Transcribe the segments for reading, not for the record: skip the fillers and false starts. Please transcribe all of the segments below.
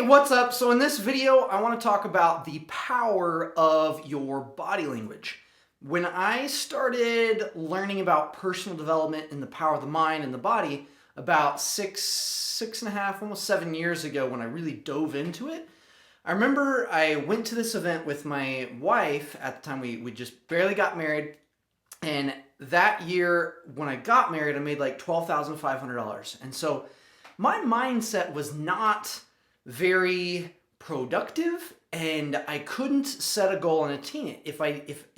What's up? So in this video, I want to talk about the power of your body language. When I started learning about personal development and the power of the mind and the body about six and a half, almost 7 years ago when I really dove into it, I remember I went to this event with my wife. At the time, we just barely got married. And that year, when I got married, I made like $12,500. And so my mindset was not very productive, and I couldn't set a goal and attain it. If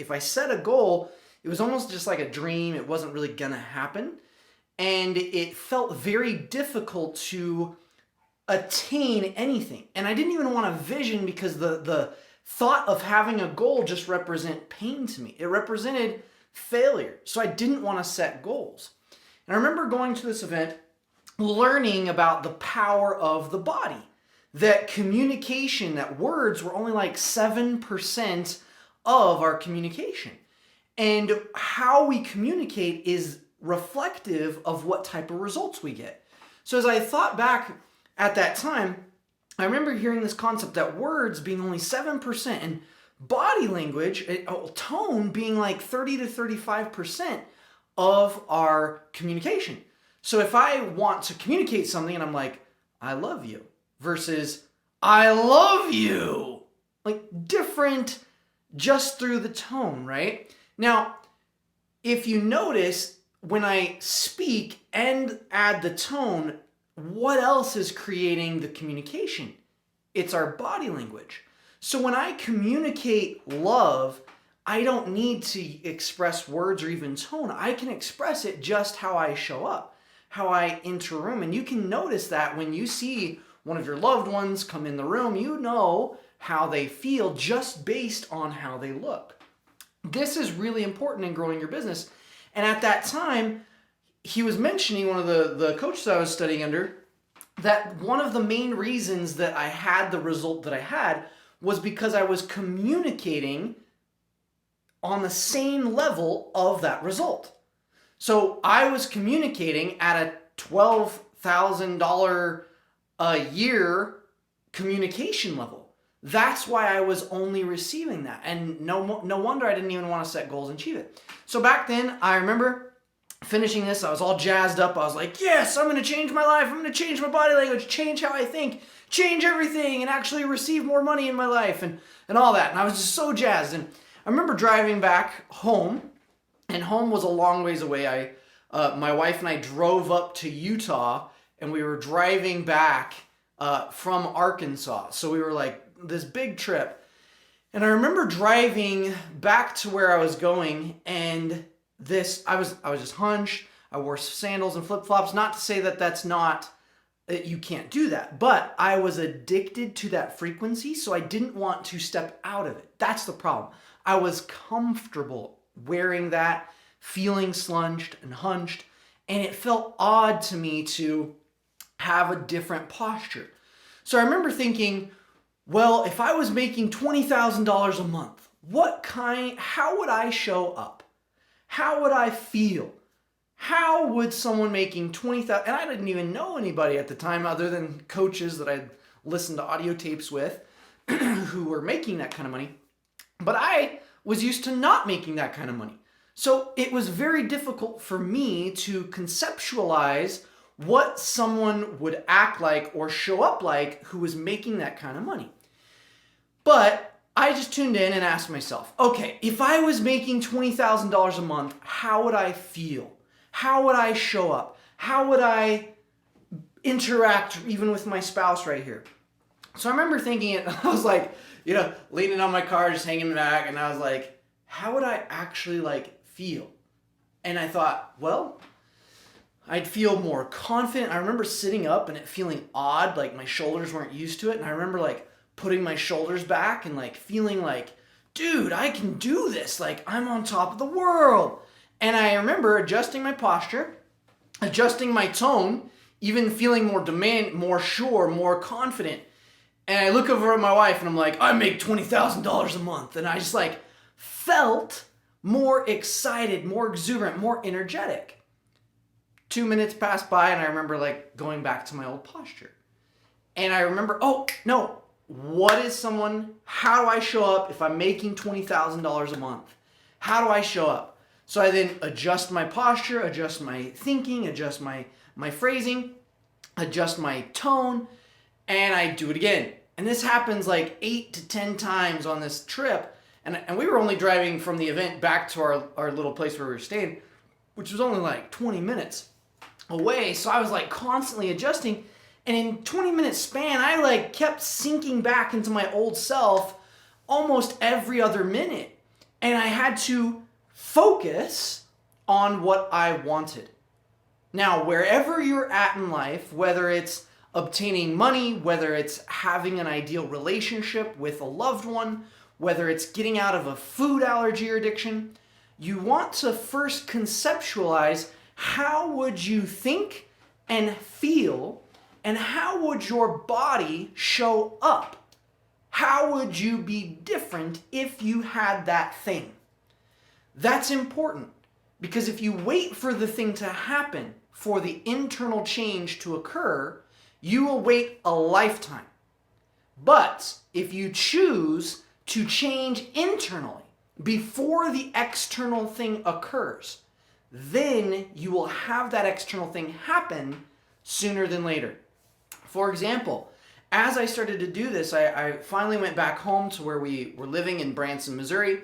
I set a goal, it was almost just like a dream. It wasn't really gonna happen, and it felt very difficult to attain anything. And I didn't even want a vision because the thought of having a goal just represented pain to me. It represented failure. So I didn't want to set goals. And I remember going to this event, learning about the power of the body. That communication, that words were only like 7% of our communication. And how we communicate is reflective of what type of results we get. So as I thought back at that time, I remember hearing this concept that words being only 7% and body language, tone being like 30 to 35% of our communication. So if I want to communicate something and I'm like, I love you, versus I love you, like different just through the tone, right? Now, if you notice, when I speak and add the tone, what else is creating the communication? It's our body language. So when I communicate love, I don't need to express words or even tone. I can express it just how I show up, how I enter a room. And you can notice that when you see one of your loved ones come in the room, you know how they feel just based on how they look. This is really important in growing your business. And at that time, he was mentioning, one of the coaches I was studying under, that one of the main reasons that I had the result that I had was because I was communicating on the same level of that result. So I was communicating at a $12,000 a year communication level. That's why I was only receiving that. And no wonder I didn't even want to set goals and achieve it. So back then, I remember finishing this, I was all jazzed up. I was like, yes, I'm going to change my life. I'm going to change my body language, change how I think, change everything, and actually receive more money in my life and all that. And I was just so jazzed. And I remember driving back home, and home was a long ways away. My wife and I drove up to Utah, and we were driving back from Arkansas. So we were like this big trip. And I remember driving back to where I was going, and I was just hunched. I wore sandals and flip-flops. Not to say that that's not, you can't do that, but I was addicted to that frequency, so I didn't want to step out of it. That's the problem. I was comfortable wearing that, feeling slunged and hunched, and it felt odd to me to have a different posture. So I remember thinking, well, if I was making $20,000 a month, how would I show up? How would I feel? How would someone making $20,000, and I didn't even know anybody at the time other than coaches that I'd listened to audio tapes with who were making that kind of money, but I was used to not making that kind of money. So it was very difficult for me to conceptualize what someone would act like or show up like who was making that kind of money. But I just tuned in and asked myself, okay, if I was making $20,000 a month, how would I feel? How would I show up? How would I interact even with my spouse right here? So I remember thinking it, I was like, leaning on my car, just hanging back, and I was like, how would I actually feel? And I thought, well, I'd feel more confident. I remember sitting up and it feeling odd, like my shoulders weren't used to it. And I remember putting my shoulders back and feeling like, dude, I can do this. I'm on top of the world. And I remember adjusting my posture, adjusting my tone, even feeling more more sure, more confident. And I look over at my wife and I'm like, I make $20,000 a month. And I just felt more excited, more exuberant, more energetic. 2 minutes passed by and I remember going back to my old posture. And I remember, oh, no, how do I show up if I'm making $20,000 a month? How do I show up? So I then adjust my posture, adjust my thinking, adjust my phrasing, adjust my tone, and I do it again. And this happens like 8 to 10 times on this trip. And we were only driving from the event back to our little place where we were staying, which was only like 20 minutes away. So I was like constantly adjusting. And in 20-minute span, I like kept sinking back into my old self almost every other minute. And I had to focus on what I wanted. Now, wherever you're at in life, whether it's obtaining money, whether it's having an ideal relationship with a loved one, whether it's getting out of a food allergy or addiction, you want to first conceptualize how would you think and feel, and how would your body show up? How would you be different if you had that thing? That's important, because if you wait for the thing to happen, for the internal change to occur, you will wait a lifetime. But if you choose to change internally before the external thing occurs, then you will have that external thing happen sooner than later. For example, as I started to do this, I finally went back home to where we were living in Branson, Missouri,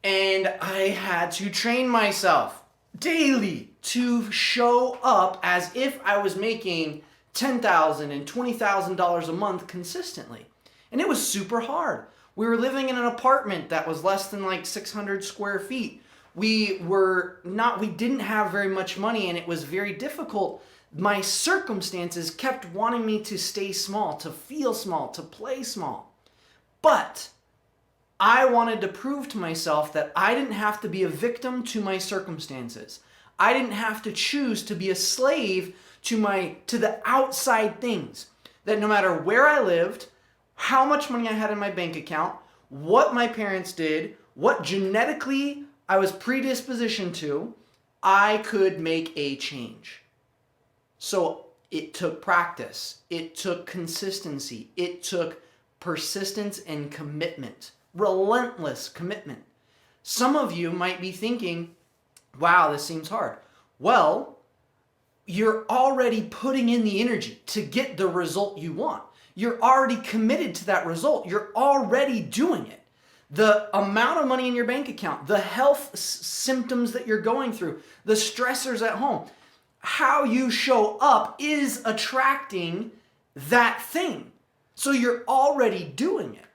and I had to train myself daily to show up as if I was making $10,000 and $20,000 a month consistently. And it was super hard. We were living in an apartment that was less than like 600 square feet. We didn't have very much money, and it was very difficult. My circumstances kept wanting me to stay small, to feel small, to play small. But I wanted to prove to myself that I didn't have to be a victim to my circumstances. I didn't have to choose to be a slave to the outside things. That no matter where I lived, how much money I had in my bank account, what my parents did, what genetically I was predispositioned to, I could make a change. So it took practice, it took consistency, it took persistence and commitment, relentless commitment. Some of you might be thinking, wow, this seems hard. Well, you're already putting in the energy to get the result you want. You're already committed to that result. You're already doing it. The amount of money in your bank account, the health symptoms that you're going through, the stressors at home, how you show up is attracting that thing. So you're already doing it.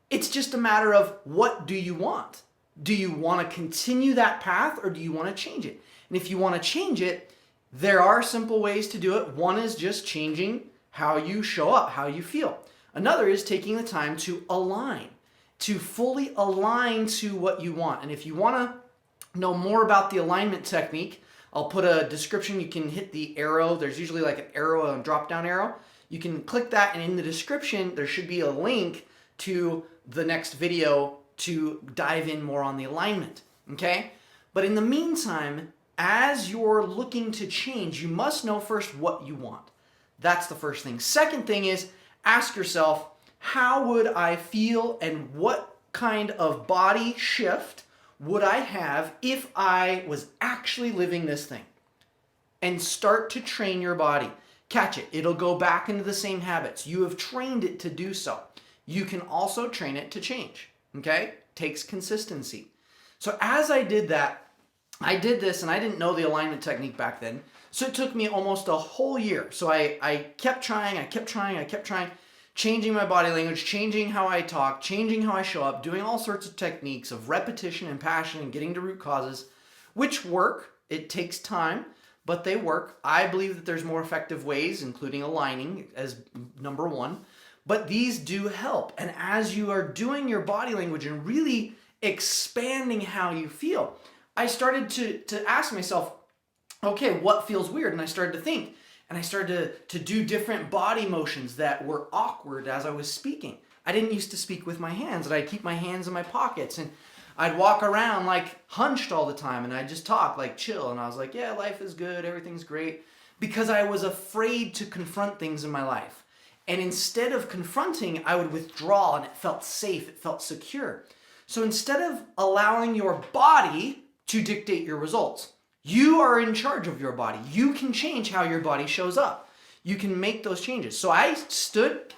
It's just a matter of, what do you want? Do you want to continue that path, or do you want to change it? And if you want to change it, there are simple ways to do it. One is just changing how you show up, how you feel. Another is taking the time to align, to fully align to what you want. And if you want to know more about the alignment technique, I'll put a description. You can hit the arrow. There's usually like an arrow, a drop-down arrow. You can click that, and in the description, there should be a link to the next video to dive in more on the alignment, okay? But in the meantime, as you're looking to change, you must know first what you want. That's the first thing. Second thing is, ask yourself, how would I feel, and what kind of body shift would I have if I was actually living this thing? And start to train your body. Catch it. It'll go back into the same habits. You have trained it to do so. You can also train it to change, okay? Takes consistency. So as I did that, I did this, and I didn't know the alignment technique back then. So it took me almost a whole year. So I kept trying, changing my body language, changing how I talk, changing how I show up, doing all sorts of techniques of repetition and passion and getting to root causes, which work. It takes time, but they work. I believe that there's more effective ways, including aligning as number one, but these do help. And as you are doing your body language and really expanding how you feel, I started to ask myself, okay, what feels weird? And I started to think, and I started to do different body motions that were awkward as I was speaking. I didn't used to speak with my hands, and I'd keep my hands in my pockets, and I'd walk around like hunched all the time, and I'd just talk like chill, and I was like, yeah, life is good, everything's great, because I was afraid to confront things in my life. And instead of confronting, I would withdraw, and it felt safe, it felt secure. So instead of allowing your body to dictate your results, you are in charge of your body. You can change how your body shows up. You can make those changes. So I stood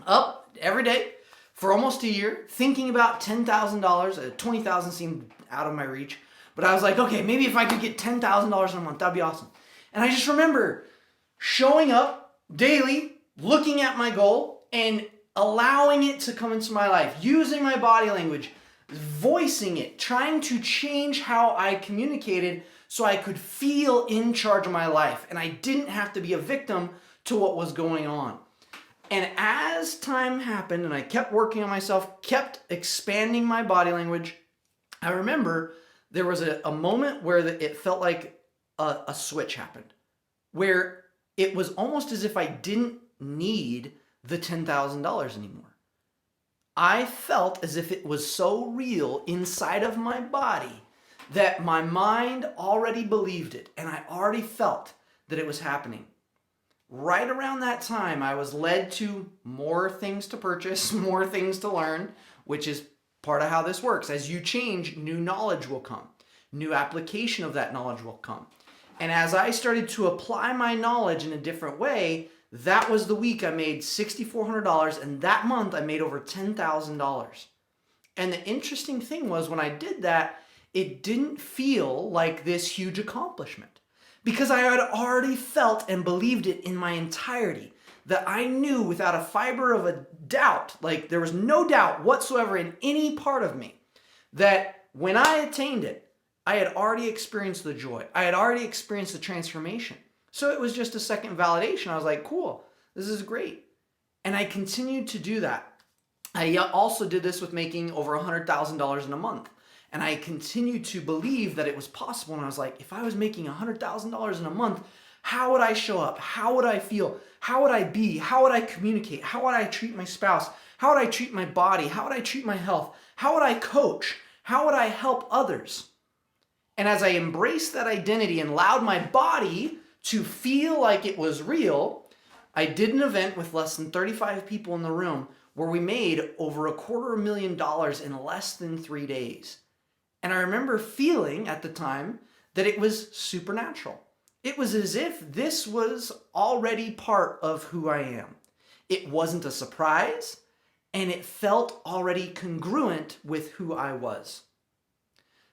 up every day for almost a year thinking about $10,000. $20,000 seemed out of my reach. But I was like, okay, maybe if I could get $10,000 in a month, that'd be awesome. And I just remember showing up daily, looking at my goal, and allowing it to come into my life, using my body language, voicing it, trying to change how I communicated so I could feel in charge of my life. And I didn't have to be a victim to what was going on. And as time happened and I kept working on myself, kept expanding my body language, I remember there was a moment where it felt like a switch happened, where it was almost as if I didn't need the $10,000 anymore. I felt as if it was so real inside of my body that my mind already believed it, and I already felt that it was happening. Right around that time, I was led to more things to purchase, more things to learn, which is part of how this works. As you change, new knowledge will come. New application of that knowledge will come. And as I started to apply my knowledge in a different way, that was the week I made $6,400, and that month I made over $10,000. And the interesting thing was when I did that, it didn't feel like this huge accomplishment because I had already felt and believed it in my entirety, that I knew without a fiber of a doubt, like there was no doubt whatsoever in any part of me, that when I attained it, I had already experienced the joy. I had already experienced the transformation. So it was just a second validation. I was like, cool, this is great. And I continued to do that. I also did this with making over $100,000 in a month. And I continued to believe that it was possible. And I was like, if I was making $100,000 in a month, how would I show up? How would I feel? How would I be? How would I communicate? How would I treat my spouse? How would I treat my body? How would I treat my health? How would I coach? How would I help others? And as I embraced that identity and allowed my body to feel like it was real, I did an event with less than 35 people in the room where we made over $250,000 in less than 3 days. And I remember feeling at the time that it was supernatural. It was as if this was already part of who I am. It wasn't a surprise, and it felt already congruent with who I was.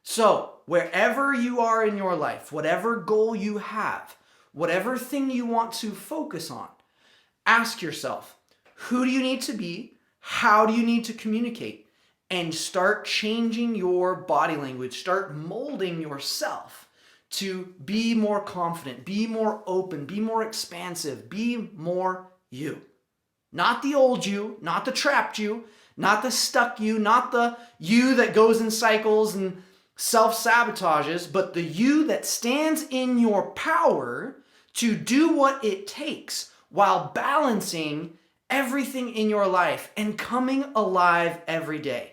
So, wherever you are in your life, whatever goal you have, whatever thing you want to focus on, ask yourself, who do you need to be? How do you need to communicate? And start changing your body language. Start molding yourself to be more confident, be more open, be more expansive, be more you. Not the old you, not the trapped you, not the stuck you, not the you that goes in cycles and self-sabotages, but the you that stands in your power to do what it takes while balancing everything in your life and coming alive every day.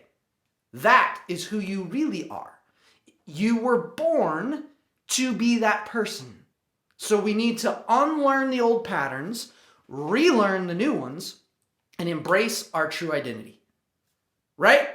That is who you really are. You were born to be that person. So we need to unlearn the old patterns, relearn the new ones, and embrace our true identity. Right?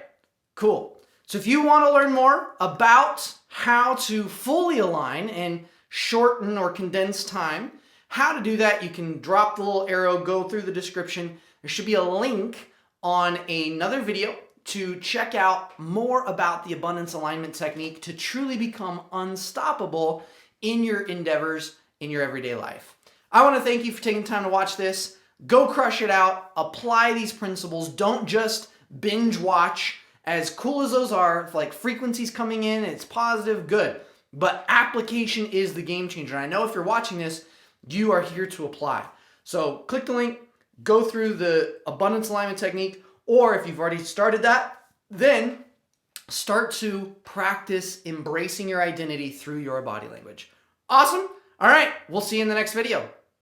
Cool. So if you want to learn more about how to fully align and shorten or condense time, how to do that, you can drop the little arrow, go through the description. There should be a link on another video to check out more about the abundance alignment technique to truly become unstoppable in your endeavors in your everyday life. I want to thank you for taking time to watch this. Go crush it out. Apply these principles. Don't just binge watch. As cool as those are, like frequencies coming in, it's positive, good. But application is the game changer. And I know if you're watching this, you are here to apply. So click the link, go through the abundance alignment technique, or if you've already started that, then start to practice embracing your identity through your body language. Awesome. All right. We'll see you in the next video.